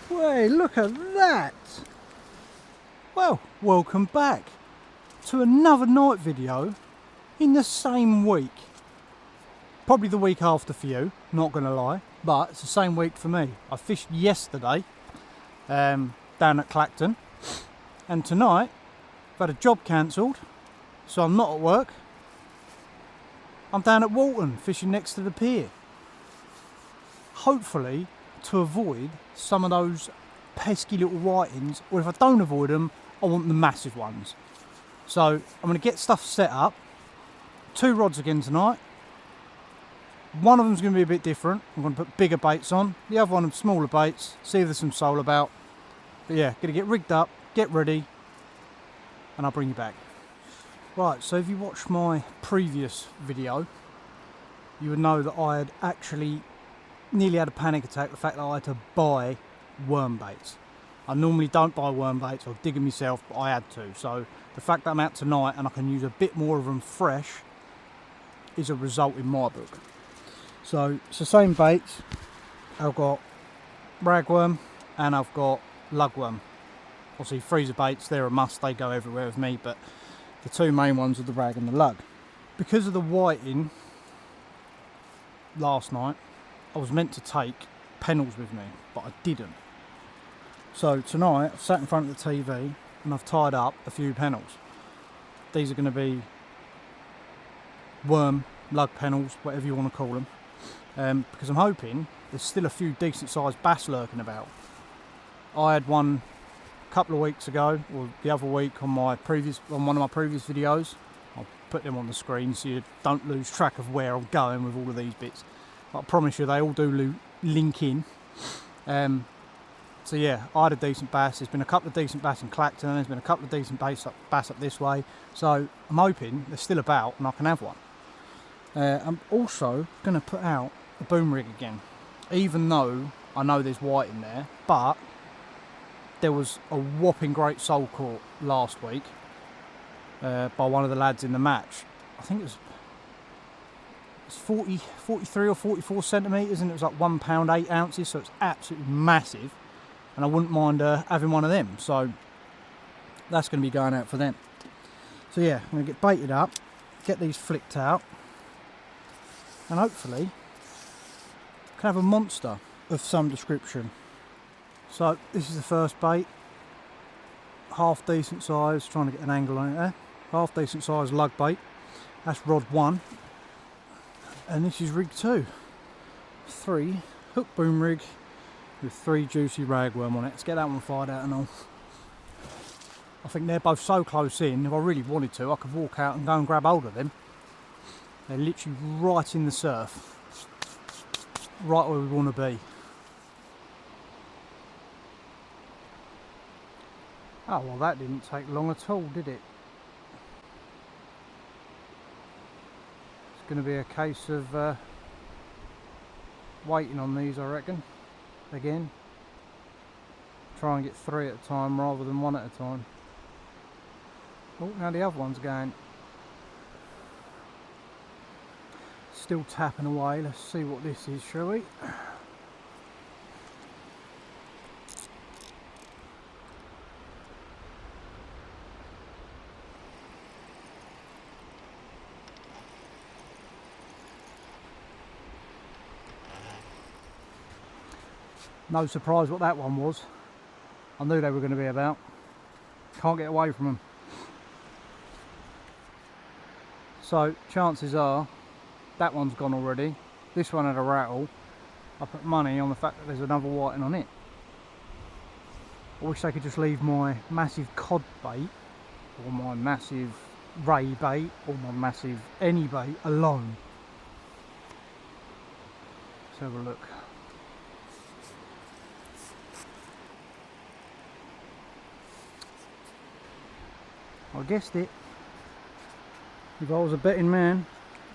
Hey, look at that! Well, welcome back to another night video in the same week. Probably the week after for you, not gonna lie, but it's the same week for me. I fished yesterday down at Clacton, and tonight I've had a job cancelled, so I'm not at work. I'm down at Walton fishing next to the pier. Hopefully to avoid some of those pesky little whitings, or if I don't avoid them, I want the massive ones. So I'm going to get stuff set up. 2 rods again tonight. One of them's going to be a bit different. I'm going to put bigger baits on. The other one, smaller baits. See if there's some sole about. But yeah, going to get rigged up, get ready, and I'll bring you back. Right, so if you watched my previous video, you would know that I had actually nearly had a panic attack, the fact that I had to buy worm baits. I normally don't buy worm baits, I'll dig them myself, but I had to. So the fact that I'm out tonight and I can use a bit more of them fresh is a result in my book. So it's the same baits. I've got ragworm and I've got lugworm. Obviously freezer baits, they're a must, they go everywhere with me, but the 2 main ones are the rag and the lug. Because of the whiting last night, I was meant to take pennels with me, but I didn't. So tonight I've sat in front of the TV and I've tied up a few pennels. These are going to be worm, lug pennels, whatever you want to call them, because I'm hoping there's still a few decent sized bass lurking about. I had one a couple of weeks ago, or the other week, on one of my previous videos. I'll put them on the screen so you don't lose track of where I'm going with all of these bits. I promise you they all do link in. So yeah, I had a decent bass. There's been a couple of decent bass in Clacton, and there's been a couple of decent bass up this way. So I'm hoping they're still about and I can have one. I'm also going to put out a boom rig again, even though I know there's white in there, but there was a whopping great sole caught last week by one of the lads in the match. I think it was 43 or 44 centimetres, and it was like £1 8 ounces, so it's absolutely massive, and I wouldn't mind having one of them, so that's going to be going out for them. So yeah, I'm going to get baited up, get these flicked out, and hopefully can have a monster of some description. So this is the first bait, half decent size, trying to get an angle on it there, half decent size lug bait. That's rod 1. And this is rig 2, 3 hook boom rig with 3 juicy ragworm on it. Let's get that one fired out and all. I think they're both so close in, if I really wanted to, I could walk out and go and grab hold of them. They're literally right in the surf, right where we want to be. Oh well, that didn't take long at all, did it? Going to be a case of waiting on these, I reckon. Again, try and get 3 at a time rather than 1 at a time. Oh, now the other one's going. Still tapping away. Let's see what this is, shall we? No surprise what that one was. I knew they were going to be about. Can't get away from them. So chances are that one's gone already. This one had a rattle. I put money on the fact that there's another whiting on it. I wish they could just leave my massive cod bait, or my massive ray bait, or my massive any bait alone. Let's have a look. I guessed it. If I was a betting man,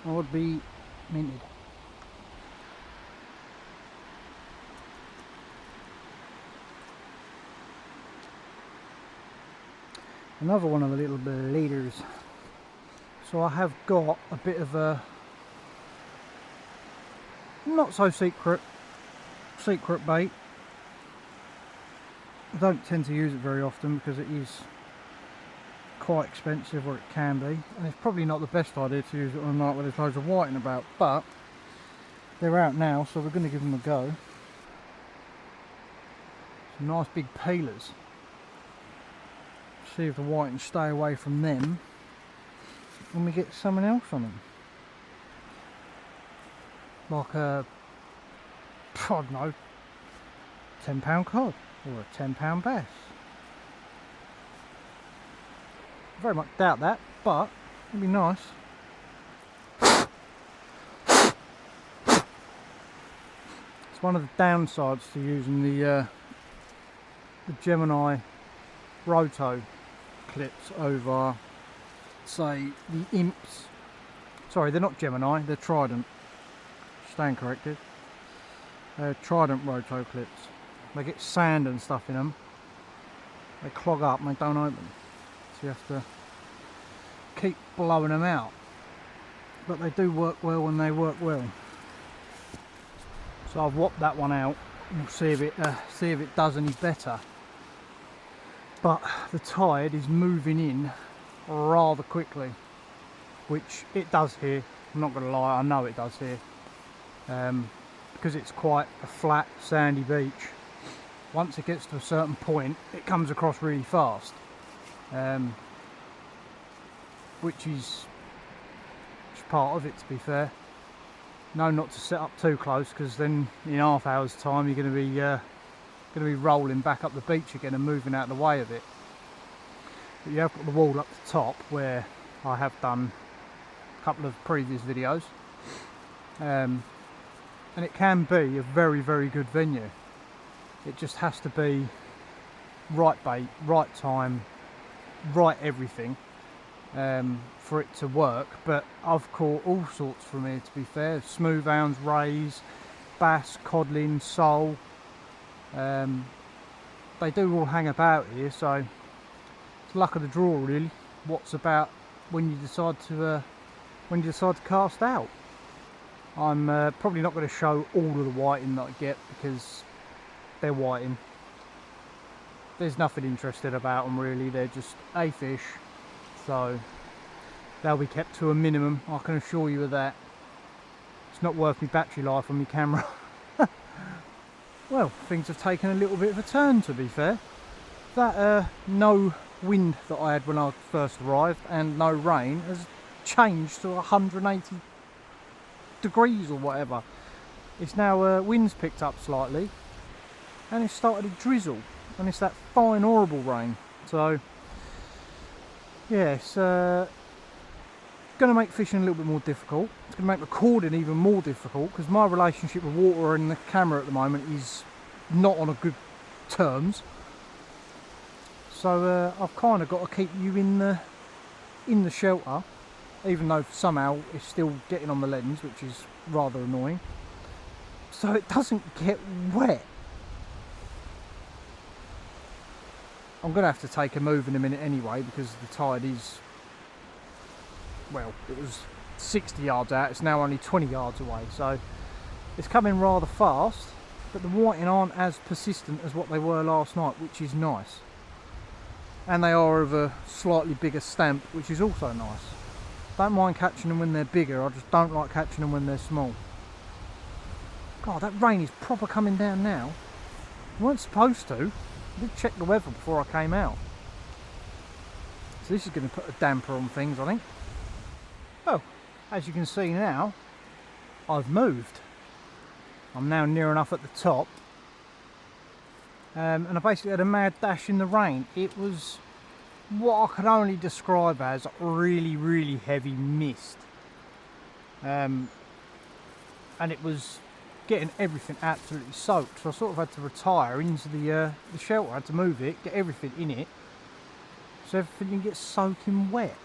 I would be minted. Another one of the little bleeders. So I have got a bit of a not so secret bait. I don't tend to use it very often because it is quite expensive, or it can be, and it's probably not the best idea to use it on a night where there's loads of whiting about, but they're out now, so we're going to give them a go. Some nice big peelers. See if the whiting stay away from them when we get something else on them. Like a, I don't know, £10 cod or a £10 bass. Very much doubt that, but it'd be nice. It's one of the downsides to using the Gemini roto clips over, say, the Imps. Sorry, they're not Gemini, they're Trident. Stand corrected. They're Trident roto clips. They get sand and stuff in them. They clog up and they don't open. So you have to keep blowing them out. But they do work well when they work well. So I've whopped that one out. We'll see if it does any better. But the tide is moving in rather quickly, which it does here. I'm not going to lie, I know it does here. Because it's quite a flat, sandy beach. Once it gets to a certain point, it comes across really fast. Which is part of it, to be fair. No, not to set up too close, because then in half hour's time you're going to be rolling back up the beach again and moving out of the way of it. But you have got the wall up the top, where I have done a couple of previous videos, and it can be a very, very good venue. It just has to be right bait, right time, right everything for it to work. But I've caught all sorts from here, to be fair. Smooth hounds, rays, bass, codlin, sole. They do all hang about here, so it's luck of the draw, really. What's about when you decide to cast out. I'm probably not going to show all of the whiting that I get, because they're whiting. There's nothing interesting about them, really. They're just a fish, so they'll be kept to a minimum, I can assure you of that. It's not worth my battery life on my camera. Well, things have taken a little bit of a turn, to be fair. That no wind that I had when I first arrived and no rain has changed to 180 degrees or whatever. It's now wind's picked up slightly and it's started to drizzle, and it's that fine, horrible rain. So yeah, it's going to make fishing a little bit more difficult. It's going to make recording even more difficult, because my relationship with water and the camera at the moment is not on a good terms. So I've kind of got to keep you in the shelter, even though somehow it's still getting on the lens, which is rather annoying, so it doesn't get wet. I'm going to have to take a move in a minute anyway, because the tide is, well, it was 60 yards out, it's now only 20 yards away, so it's coming rather fast. But the whiting aren't as persistent as what they were last night, which is nice. And they are of a slightly bigger stamp, which is also nice. Don't mind catching them when they're bigger, I just don't like catching them when they're small. God, that rain is proper coming down now. You weren't supposed to. I did check the weather before I came out. So this is going to put a damper on things, I think. Well, as you can see now, I've moved. I'm now near enough at the top, and I basically had a mad dash in the rain. It was what I can only describe as really, really heavy mist, and it was getting everything absolutely soaked. So I sort of had to retire into the shelter. I had to move it, get everything in it, so everything didn't get soaking wet.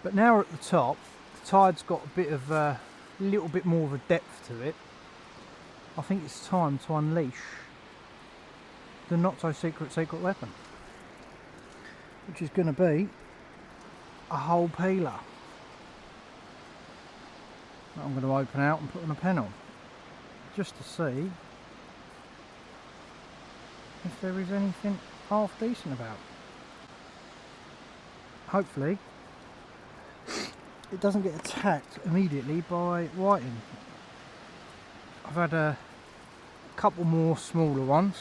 But now we're at the top. The tide's got a bit of little bit more of a depth to it. I think it's time to unleash the not so secret weapon, which is going to be a whole peeler that I'm going to open out and put on a pen on, just to see if there is anything half decent about. Hopefully it doesn't get attacked immediately by whiting. I've had a couple more smaller ones,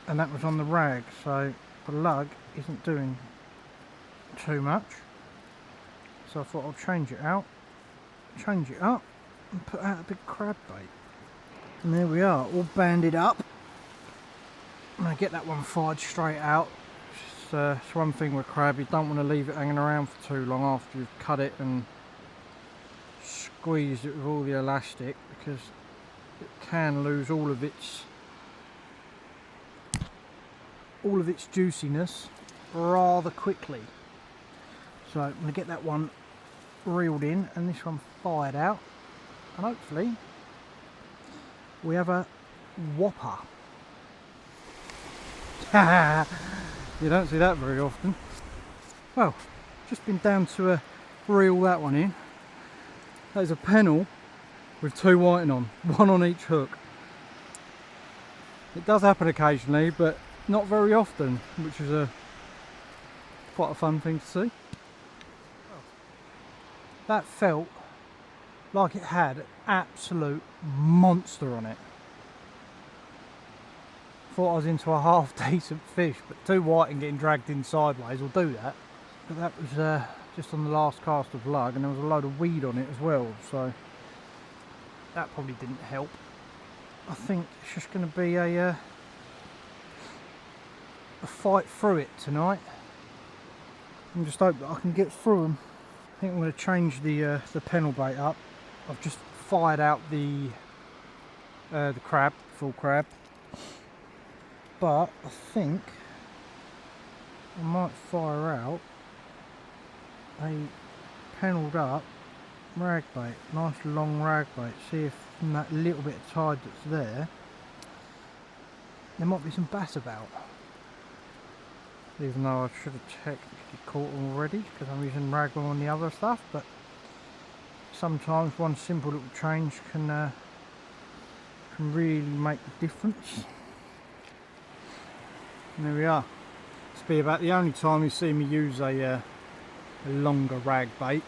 and that was on the rag, so the lug isn't doing too much. So I thought I'll change it up, and put out a big crab bait. And there we are, all banded up. I'm going to get that one fired straight out. It's one thing with crab, you don't want to leave it hanging around for too long after you've cut it and squeezed it with all the elastic, because it can lose all of its juiciness rather quickly. So I'm going to get that one reeled in and this one fired out, and hopefully we have a whopper. You don't see that very often. Well, just been down to reel that one in. That is a pennel with 2 whiting on, 1 on each hook. It does happen occasionally, but not very often, which is quite a fun thing to see. That felt like it had an absolute monster on it. Thought I was into a half decent fish, but 2 whiting getting dragged in sideways will do that. But that was just on the last cast of lug, and there was a load of weed on it as well, so that probably didn't help. I think it's just going to be a fight through it tonight, and just hope that I can get through them. I think I'm going to change the pennel bait up. I've just fired out the crab, full crab, but I think I might fire out a pennelled up rag bait, nice long rag bait. See if from that little bit of tide that's there might be some bass about. Even though I should have technically caught them already because I'm using ragworm on the other stuff, but sometimes one simple little change can really make a difference. And there we are. This will be about the only time you see me use a longer rag bait.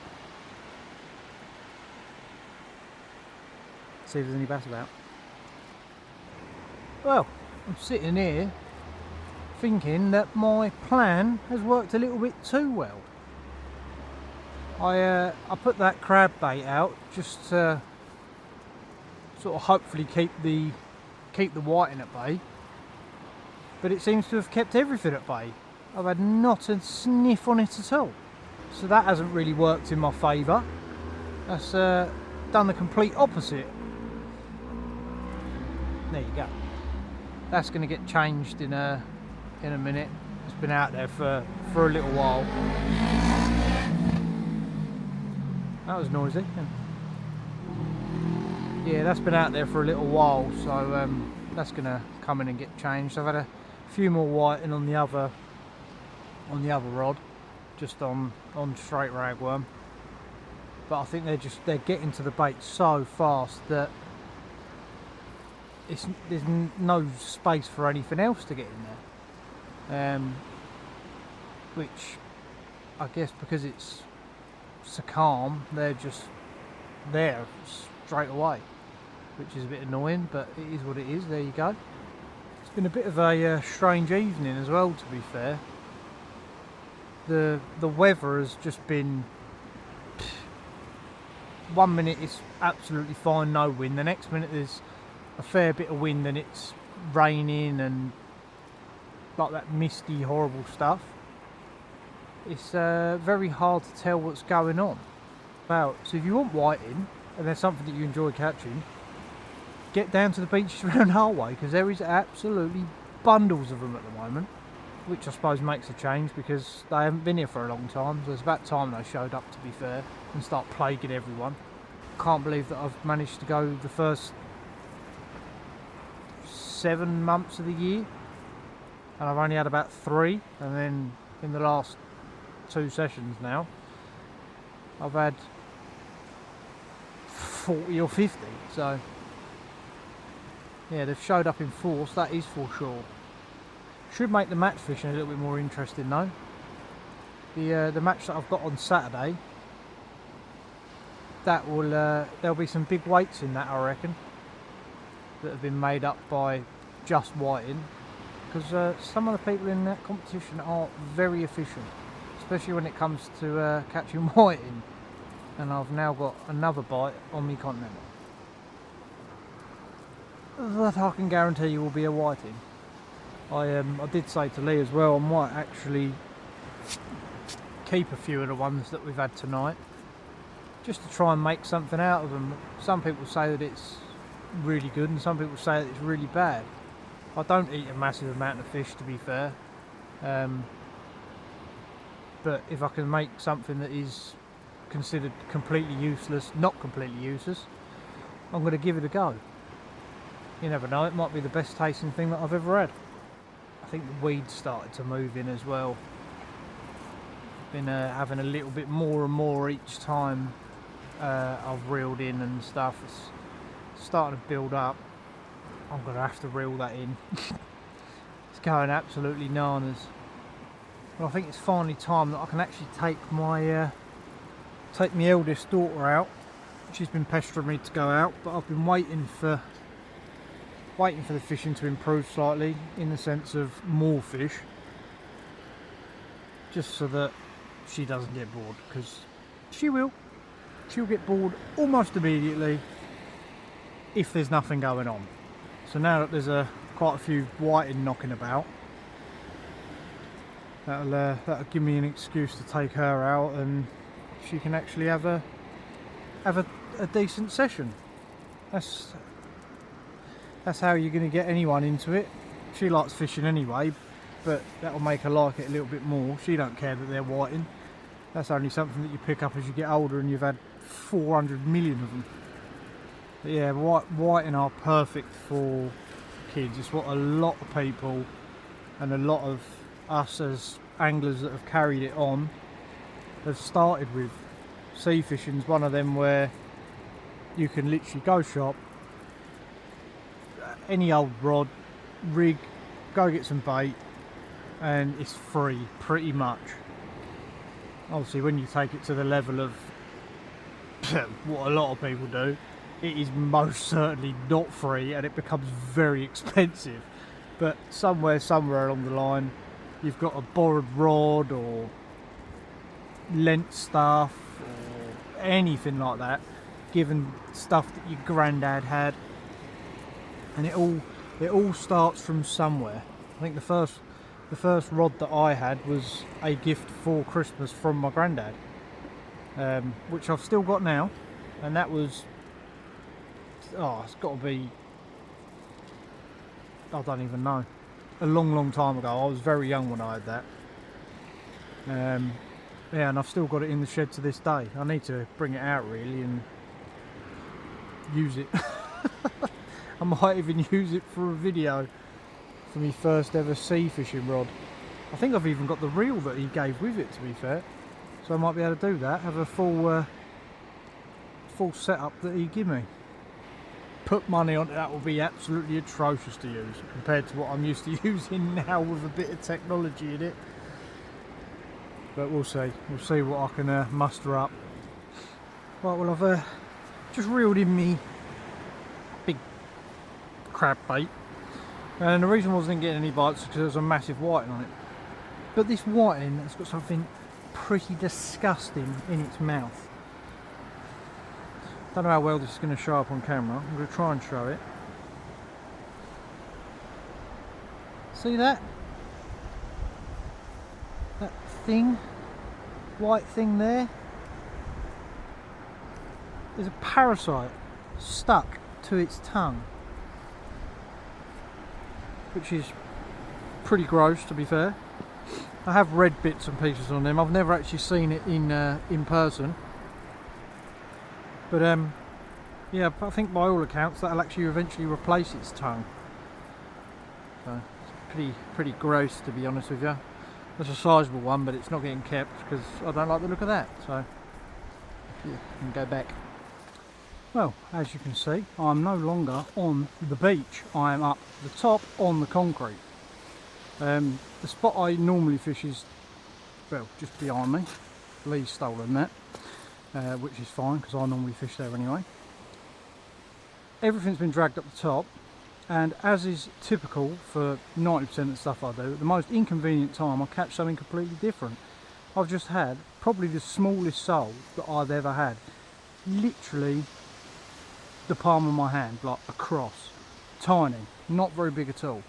See if there's any bass about. Well, I'm sitting here thinking that my plan has worked a little bit too well. I put that crab bait out just to sort of hopefully keep the whiting at bay, but it seems to have kept everything at bay. I've had not a sniff on it at all, so that hasn't really worked in my favour. That's done the complete opposite. There you go. That's going to get changed in a minute. It's been out there for a little while. That was noisy. Yeah, that's been out there for a little while, so that's going to come in and get changed. I've had a few more whiting on the other rod, just on straight ragworm, but I think they're getting to the bait so fast that there's no space for anything else to get in there. Which I guess because it's so calm, they're just there straight away, which is a bit annoying, but it is what it is. There you go. It's been a bit of a strange evening as well, to be fair. The weather has just been, 1 minute it's absolutely fine, no wind, the next minute there's a fair bit of wind and it's raining and like that misty horrible stuff. It's very hard to tell what's going on. Wow, so if you want whiting and there's something that you enjoy catching, get down to the beaches around Harway, because there is absolutely bundles of them at the moment, which I suppose makes a change because they haven't been here for a long time, so it's about time they showed up, to be fair, and start plaguing everyone. Can't believe that I've managed to go the first 7 months of the year and I've only had about 3, and then in the last 2 sessions now I've had 40 or 50, so Yeah, they've showed up in force, that is for sure. Should make the match fishing a little bit more interesting though. The match that I've got on Saturday, that will there'll be some big weights in that, I reckon, that have been made up by just whiting, because some of the people in that competition are very efficient, especially when it comes to catching whiting. And I've now got another bite on me continental that I can guarantee you will be a whiting. I did say to Lee as well, I might actually keep a few of the ones that we've had tonight, just to try and make something out of them. Some people say that it's really good and some people say that it's really bad. I don't eat a massive amount of fish, to be fair, but if I can make something that is considered completely useless, not completely useless, I'm going to give it a go. You never know, it might be the best tasting thing that I've ever had. I think the weeds started to move in as well. Been having a little bit more and more each time I've reeled in and stuff. It's starting to build up. I'm going to have to reel that in. It's going absolutely bananas. But I think it's finally time that I can actually take my eldest daughter out. She's been pestering me to go out, but I've been waiting for the fishing to improve slightly, in the sense of more fish, just so that she doesn't get bored, because she'll get bored almost immediately if there's nothing going on. So now that there's quite a few whiting knocking about, that'll give me an excuse to take her out and she can actually have a decent session. That's how you're going to get anyone into it. She likes fishing anyway, but that'll make her like it a little bit more. She don't care that they're whiting. That's only something that you pick up as you get older and you've had 400 million of them. But yeah, whiting are perfect for kids. It's what a lot of people and a lot of us as anglers that have carried it on have started with. Sea fishing's one of them where you can literally go shop, any old rod, rig, go get some bait, and it's free pretty much. Obviously when you take it to the level of what a lot of people do, it is most certainly not free and it becomes very expensive. But somewhere along the line, you've got a borrowed rod or lent stuff or anything like that, given stuff that your granddad had, and it all starts from somewhere. I think the first rod that I had was a gift for Christmas from my granddad, which I've still got now, and that was, it's got to be, I don't even know, a long time ago. I was very young when I had that. Yeah, and I've still got it in the shed to this day. I need to bring it out really and use it. I might even use it for a video for my first ever sea fishing rod. I think I've even got the reel that he gave with it, to be fair, so I might be able to do that, have a full setup that he gave me. Put money on it, that will be absolutely atrocious to use compared to what I'm used to using now with a bit of technology in it. But we'll see what I can muster up. Right, well, I've just reeled in me big crab bait, and the reason I wasn't getting any bites is because there's a massive whiting on it. But this whiting has got something pretty disgusting in its mouth. Don't know how well this is going to show up on camera. I'm going to try and show it. See that? That thing, white thing there? There's a parasite stuck to its tongue, which is pretty gross, to be fair. I have read bits and pieces on them. I've never actually seen it in person, but yeah, I think by all accounts that'll actually eventually replace its tongue. So it's pretty gross, to be honest with you. It's a sizable one, but it's not getting kept because I don't like the look of that. So yeah, I can go back. Well, as you can see, I'm no longer on the beach. I am up the top on the concrete. The spot I normally fish is, well, just behind me. Lee's stolen that, which is fine because I normally fish there anyway. Everything's been dragged up the top, and as is typical for 90% of the stuff I do, at the most inconvenient time I catch something completely different. I've just had probably the smallest sole that I've ever had. Literally the palm of my hand, like across. Tiny, not very big at all.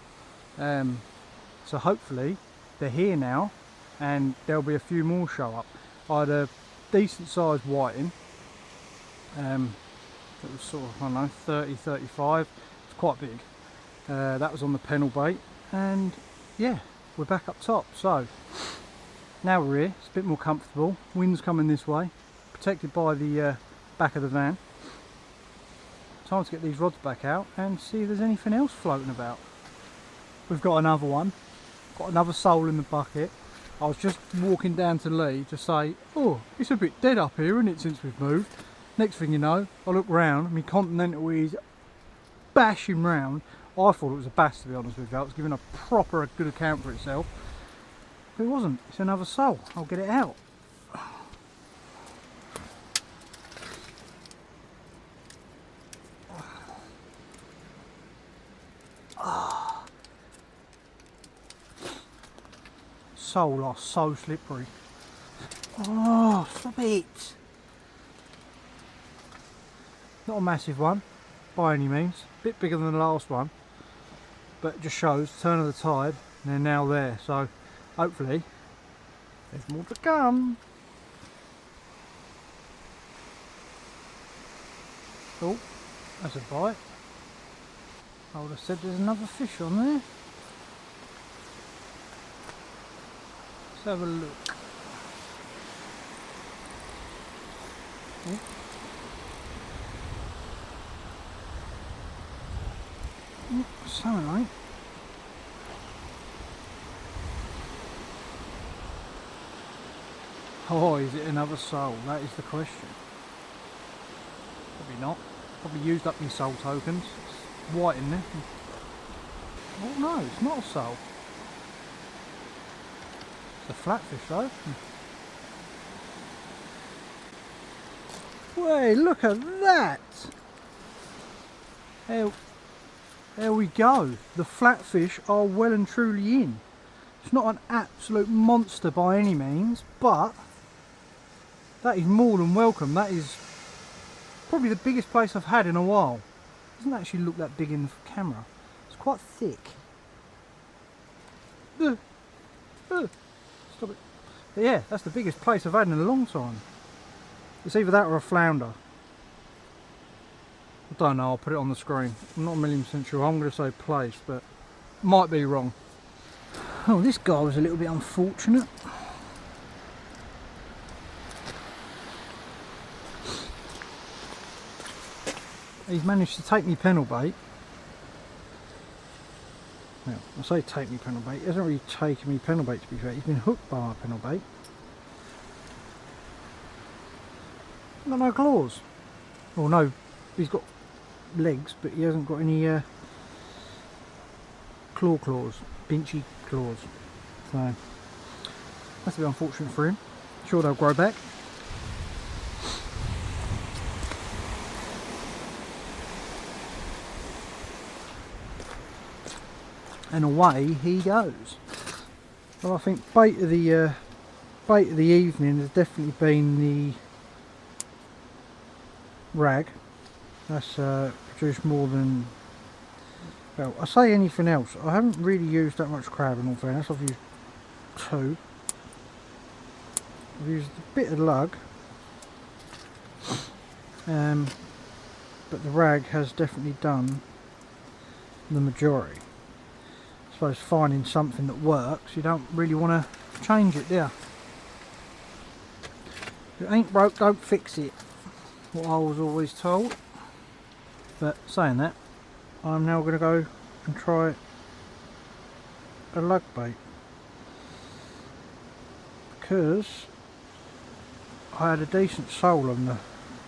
So hopefully they're here now and there'll be a few more show up. I had a decent sized whiting. It was sort of, I don't know, 30, 35. It's quite big. That was on the pennel bait, and yeah, we're back up top. So now we're here, it's a bit more comfortable. Wind's coming this way, protected by the back of the van. Time to get these rods back out and see if there's anything else floating about. We've got another one, got another sole in the bucket. I was just walking down to Lee to say, oh, it's a bit dead up here, isn't it, since we've moved? Next thing you know, I look round, my Continental is bashing round. I thought it was a bass, to be honest with you. It was giving a proper good account for itself. But it wasn't, it's another sole. I'll get it out. Sole are so slippery. Oh, stop it. Not a massive one by any means, a bit bigger than the last one, but it just shows turn of the tide and they're now there, so hopefully there's more to come. Oh, that's a bite. I would have said there's another fish on there. Let's have a look. Oh. Something like. Oh, is it another sole? That is the question. Probably not. Probably used up your sole tokens. It's white in there. Oh no, it's not a sole. It's a flatfish though. Wait, look at that! There we go. The flatfish are well and truly in. It's not an absolute monster by any means, but that is more than welcome. That is probably the biggest place I've had in a while. It doesn't actually look that big in the camera. It's quite thick. Stop it. But yeah, that's the biggest place I've had in a long time. It's either that or a flounder. I don't know, I'll put it on the screen. I'm not 1,000,000% sure. I'm going to say place, but might be wrong. Oh, this guy was a little bit unfortunate. He's managed to take me pennel bait. Well, I say take me pennel bait. He hasn't really taken me pennel bait, to be fair. He's been hooked by my pennel bait. Got no claws. Oh no, he's got legs, but he hasn't got any claws, pinchy claws. So that's a bit unfortunate for him. Sure, they'll grow back. And away he goes. Well, I think bait of the evening has definitely been the rag. That's produced more than, well, I say anything else. I haven't really used that much crab in all fairness. I've used 2. I've used a bit of lug, but the rag has definitely done the majority. I suppose finding something that works, you don't really want to change it, do you? If it ain't broke, don't fix it. What I was always told. But saying that, I'm now going to go and try a lug bait, because I had a decent sole on the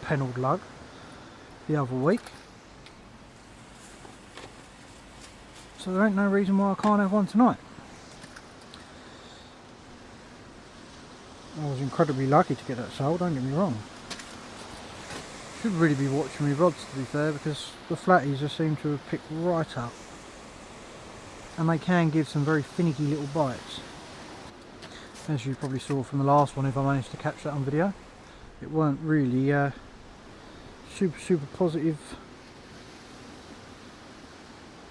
pennelled lug, the other week. So there ain't no reason why I can't have one tonight. I was incredibly lucky to get that sold, don't get me wrong. Should really be watching my rods, to be fair, because the flatties just seem to have picked right up. And they can give some very finicky little bites. As you probably saw from the last one, if I managed to catch that on video. It weren't really super positive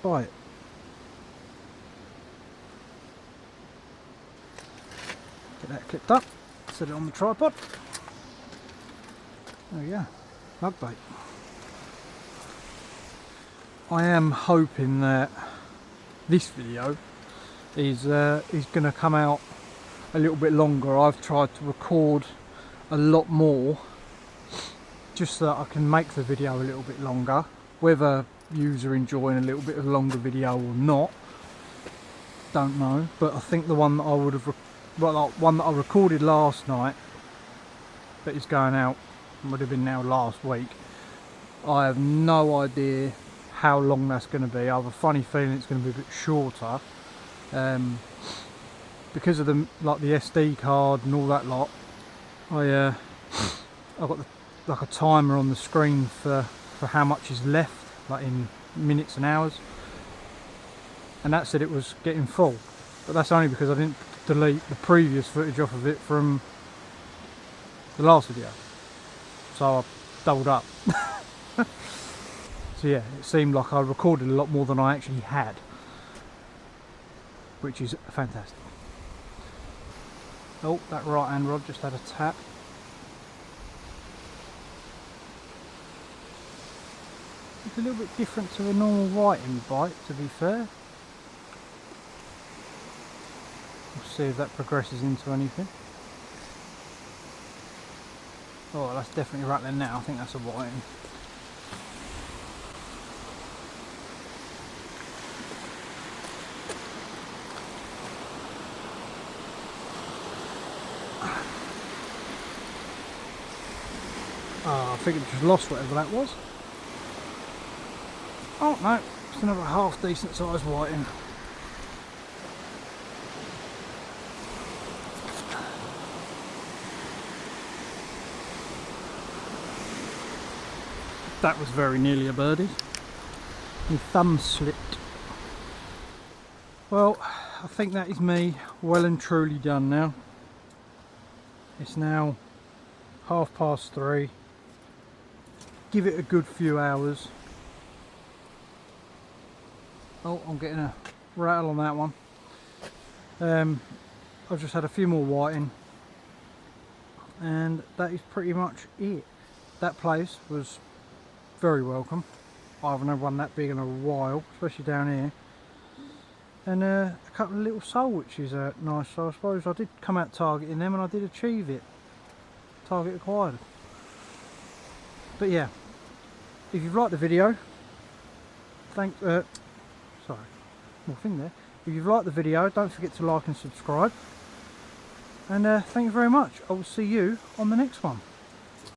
bite. Get that clipped up, set it on the tripod. There we go, bug bait. I am hoping that this video is going to come out a little bit longer. I've tried to record a lot more just so that I can make the video a little bit longer. Whether yous are enjoying a little bit of a longer video or not, don't know. But I think the one that I would have, one that I recorded last night that is going out, would have been now last week. I have no idea how long that's going to be. I have a funny feeling it's going to be a bit shorter, because of the SD card and all that lot. I've got like a timer on the screen for how much is left, like in minutes and hours, and that said it was getting full, but that's only because I didn't delete the previous footage off of it from the last video, so I doubled up. So yeah, it seemed like I recorded a lot more than I actually had, which is fantastic. Oh, that right hand rod just had a tap. It's a little bit different to a normal whiting bite, to be fair. We'll see if that progresses into anything. Oh, that's definitely rattling now. I think that's a whiting. Oh, I think it just lost whatever that was. Oh no, it's another half decent sized whiting. That was very nearly a birdie. My thumb slipped. Well, I think that is me well and truly done now. It's now 3:30. Give it a good few hours. Oh, I'm getting a rattle on that one. I've just had a few more whiting, and that is pretty much it. That place was very welcome. I haven't had one that big in a while, especially down here. And a couple of little sole, which is nice. So I suppose I did come out targeting them, and I did achieve it. Target acquired. But yeah, if you've liked the video, sorry, more thing there. If you've liked the video, don't forget to like and subscribe. And thank you very much. I will see you on the next one.